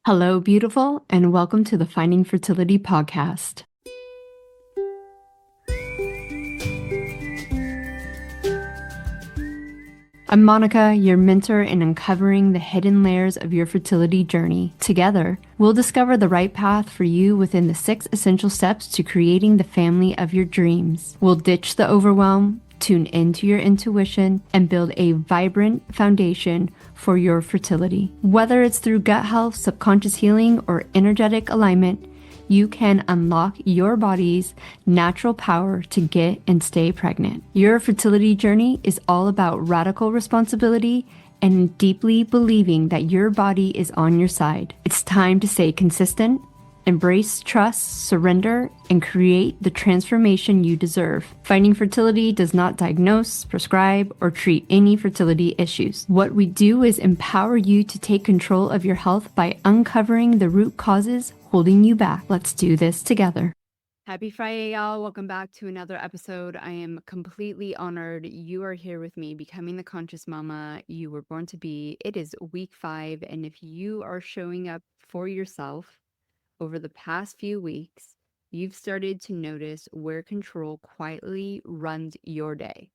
Hello, beautiful, and welcome to the Finding Fertility podcast. I'm Monica, your mentor in uncovering the hidden layers of your fertility journey. Together, we'll discover the right path for you within the 6 essential steps to creating the family of your dreams. We'll ditch the overwhelm, tune into your intuition, and build a vibrant foundation for your fertility. Whether it's through gut health, subconscious healing, or energetic alignment, you can unlock your body's natural power to get and stay pregnant. Your fertility journey is all about radical responsibility and deeply believing that your body is on your side. It's time to stay consistent, embrace trust, surrender, and create the transformation you deserve. Finding Fertility does not diagnose, prescribe, or treat any fertility issues. What we do is empower you to take control of your health by uncovering the root causes holding you back. Let's do this together. Happy Friday, y'all. Welcome back to another episode. I am completely honored you are here with me, becoming the conscious mama you were born to be. It is week 5, and if you are showing up for yourself over the past few weeks, you've started to notice where control quietly runs your day,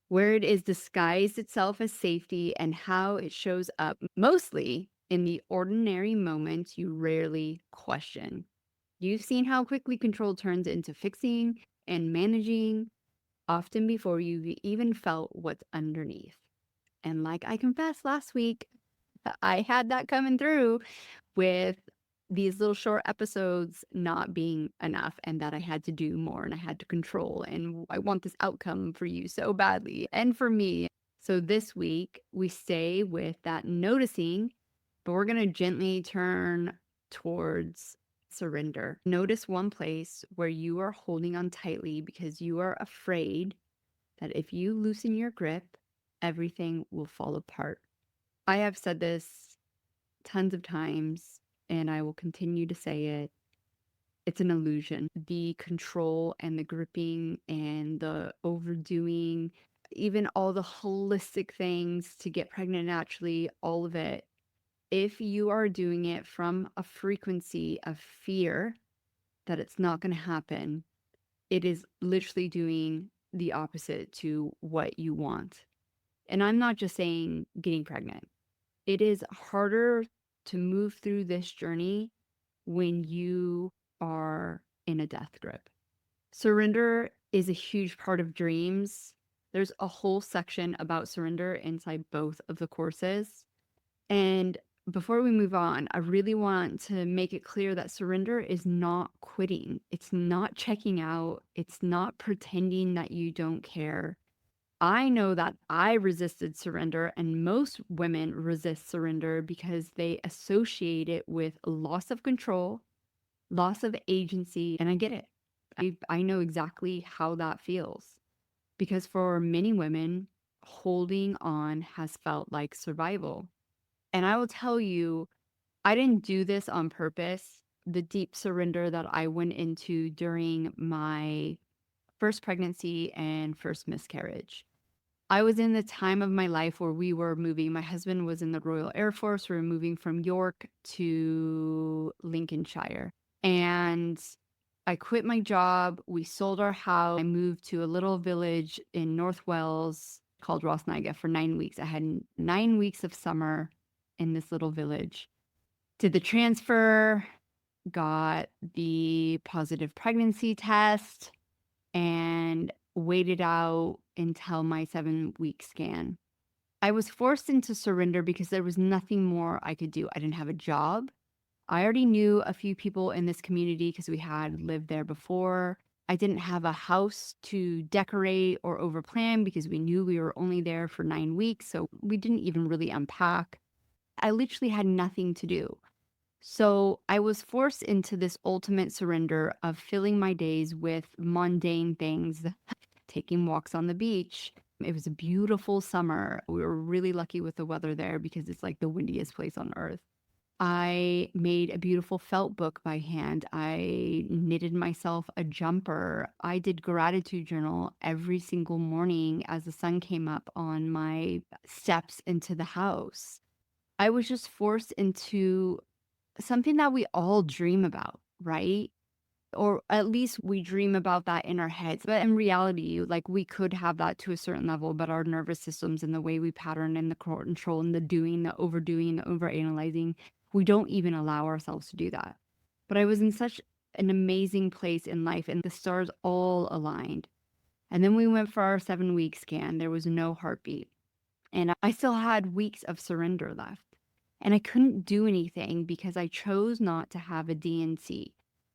where it is disguised itself as safety, and how it shows up mostly in the ordinary moments you rarely question. You've seen how quickly control turns into fixing and managing, often before you've even felt what's underneath. And like I confessed last week, I had that coming through with these little short episodes not being enough, and that I had to do more and I had to control, and I want this outcome for you so badly and for me. So this week we stay with that noticing, but we're going to gently turn towards surrender. Notice one place where you are holding on tightly because you are afraid that if you loosen your grip, everything will fall apart. I have said this tons of times, and I will continue to say it. It's an illusion. The control and the gripping and the overdoing, even all the holistic things to get pregnant naturally, all of it. If you are doing it from a frequency of fear that it's not going to happen, it is literally doing the opposite to what you want. And I'm not just saying getting pregnant. It is harder to move through this journey when you are in a death grip. Surrender is a huge part of dreams. There's a whole section about surrender inside both of the courses. And before we move on, I really want to make it clear that surrender is not quitting. It's not checking out. It's not pretending that you don't care. I know that I resisted surrender, and most women resist surrender because they associate it with loss of control, loss of agency, and I get it. I know exactly how that feels because for many women, holding on has felt like survival. And I will tell you, I didn't do this on purpose. The deep surrender that I went into during my first pregnancy and first miscarriage. I was in the time of my life where we were moving. My husband was in the Royal Air Force. We were moving from York to Lincolnshire. And I quit my job. We sold our house. I moved to a little village in North Wales called Rosniga for 9 weeks. I had 9 weeks of summer in this little village. Did the transfer, got the positive pregnancy test, and waited out until my 7-week scan. I was forced into surrender because there was nothing more I could do. I didn't have a job. I already knew a few people in this community because we had lived there before. I didn't have a house to decorate or overplan because we knew we were only there for 9 weeks, so we didn't even really unpack. I literally had nothing to do. So I was forced into this ultimate surrender of filling my days with mundane things, taking walks on the beach. It was a beautiful summer. We were really lucky with the weather there because it's like the windiest place on earth. I made a beautiful felt book by hand. I knitted myself a jumper. I did gratitude journal every single morning as the sun came up on my steps into the house. I was just forced into something that we all dream about, right? Or at least we dream about that in our heads. But in reality, like we could have that to a certain level, but our nervous systems and the way we pattern and the control and the doing, the overdoing, the overanalyzing, we don't even allow ourselves to do that. But I was in such an amazing place in life and the stars all aligned. And then we went for our 7 week scan. There was no heartbeat. And I still had weeks of surrender left. And I couldn't do anything because I chose not to have a DNC.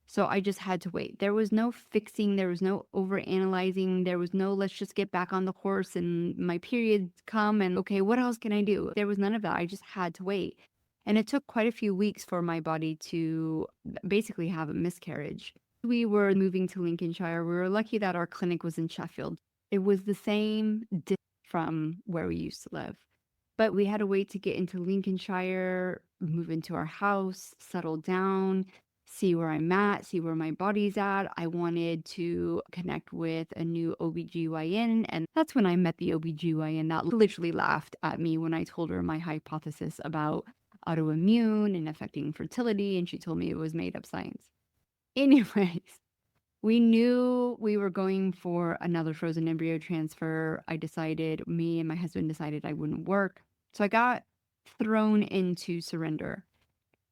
So I just had to wait. There was no fixing, there was no over analyzing, there was no let's just get back on the horse and my periods come and okay, what else can I do? There was none of that. I just had to wait. And it took quite a few weeks for my body to basically have a miscarriage. We were moving to Lincolnshire. We were lucky that our clinic was in Sheffield. It was the same from where we used to live. But we had to wait to get into Lincolnshire, move into our house, settle down, see where I'm at, see where my body's at. I wanted to connect with a new OBGYN. And that's when I met the OBGYN that literally laughed at me when I told her my hypothesis about autoimmune and affecting fertility. And she told me it was made up science. Anyways, we knew we were going for another frozen embryo transfer. Me and my husband decided I wouldn't work. So I got thrown into surrender.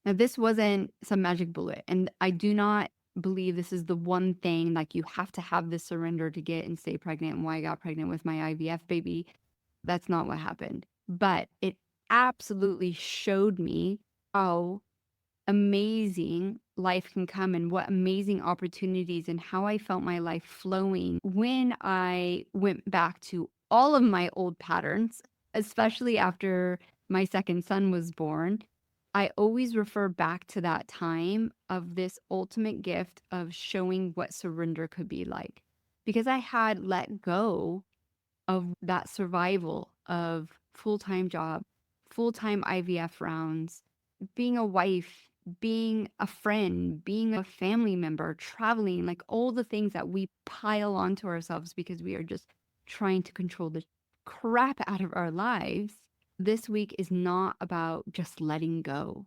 Now, this wasn't some magic bullet. And I do not believe this is the one thing like you have to have this surrender to get and stay pregnant and why I got pregnant with my IVF baby. That's not what happened. But it absolutely showed me how amazing life can come and what amazing opportunities and how I felt my life flowing when I went back to all of my old patterns, especially after my second son was born. I always refer back to that time of this ultimate gift of showing what surrender could be like because I had let go of that survival of full-time job, full-time IVF rounds, being a wife, being a friend, being a family member, traveling, like all the things that we pile onto ourselves because we are just trying to control the crap out of our lives. This week is not about just letting go.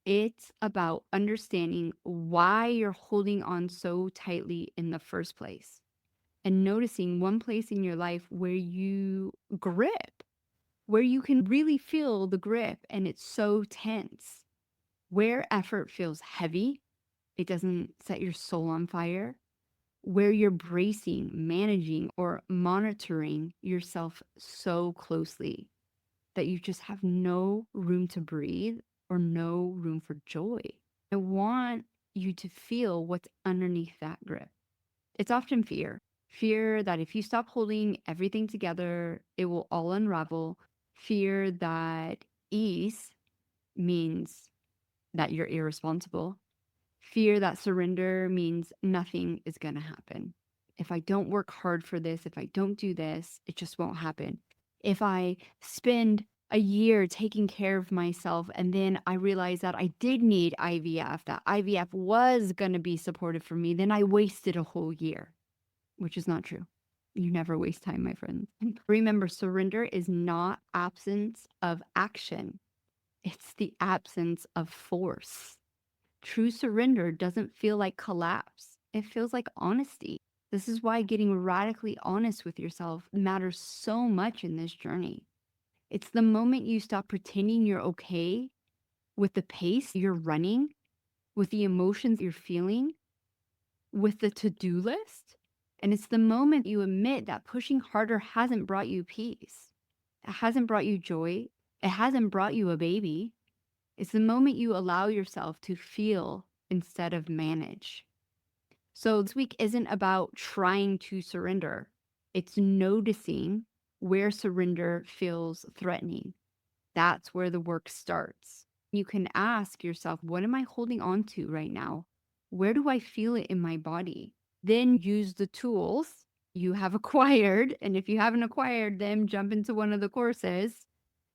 It's about understanding why you're holding on so tightly in the first place and noticing one place in your life where you grip, where you can really feel the grip and it's so tense, where effort feels heavy, it doesn't set your soul on fire, where you're bracing, managing, or monitoring yourself so closely that you just have no room to breathe or no room for joy. I want you to feel what's underneath that grip. It's often fear. Fear that if you stop holding everything together, it will all unravel. Fear that ease means that you're irresponsible. Fear that surrender means nothing is going to happen. If I don't work hard for this, if I don't do this, it just won't happen. If I spend a year taking care of myself and then I realize that I did need IVF, that IVF was going to be supportive for me, then I wasted a whole year, which is not true. You never waste time, my friends. Remember, surrender is not absence of action. It's the absence of force. True surrender doesn't feel like collapse. It feels like honesty. This is why getting radically honest with yourself matters so much in this journey. It's the moment you stop pretending you're okay with the pace you're running, with the emotions you're feeling, with the to-do list. And it's the moment you admit that pushing harder hasn't brought you peace. It hasn't brought you joy. It hasn't brought you a baby. It's the moment you allow yourself to feel instead of manage. So this week isn't about trying to surrender. It's noticing where surrender feels threatening. That's where the work starts. You can ask yourself, what am I holding on to right now? Where do I feel it in my body? Then use the tools you have acquired. And if you haven't acquired them, jump into one of the courses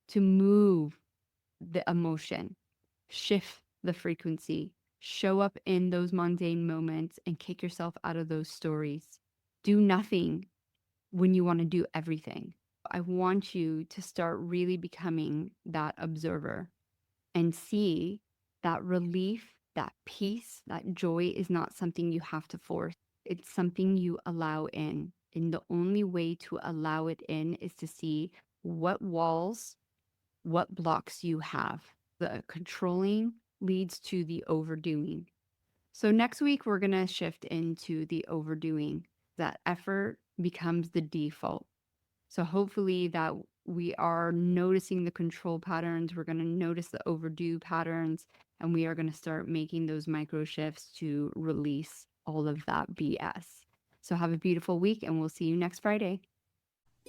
to move the emotion, shift the frequency, show up in those mundane moments and kick yourself out of those stories. Do nothing when you want to do everything. I want you to start really becoming that observer and see that relief, that peace, that joy is not something you have to force. It's something you allow in. And the only way to allow it in is to see what walls, what blocks you have. The controlling leads to the overdoing. So next week, we're going to shift into the overdoing. That effort becomes the default. So hopefully that we are noticing the control patterns. We're going to notice the overdue patterns, and we are going to start making those micro shifts to release all of that BS. So have a beautiful week, and we'll see you next Friday.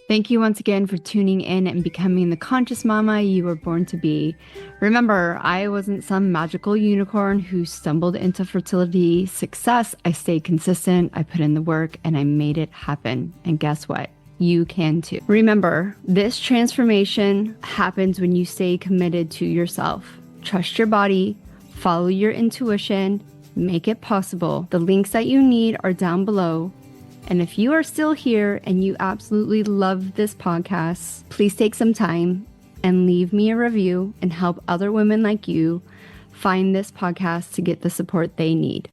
Thank you once again for tuning in and becoming the conscious mama you were born to be. Remember, I wasn't some magical unicorn who stumbled into fertility success. I stayed consistent, I put in the work, and I made it happen. And guess what? You can too. Remember, this transformation happens when you stay committed to yourself. Trust your body, follow your intuition, make it possible. The links that you need are down below. And if you are still here and you absolutely love this podcast, please take some time and leave me a review and help other women like you find this podcast to get the support they need.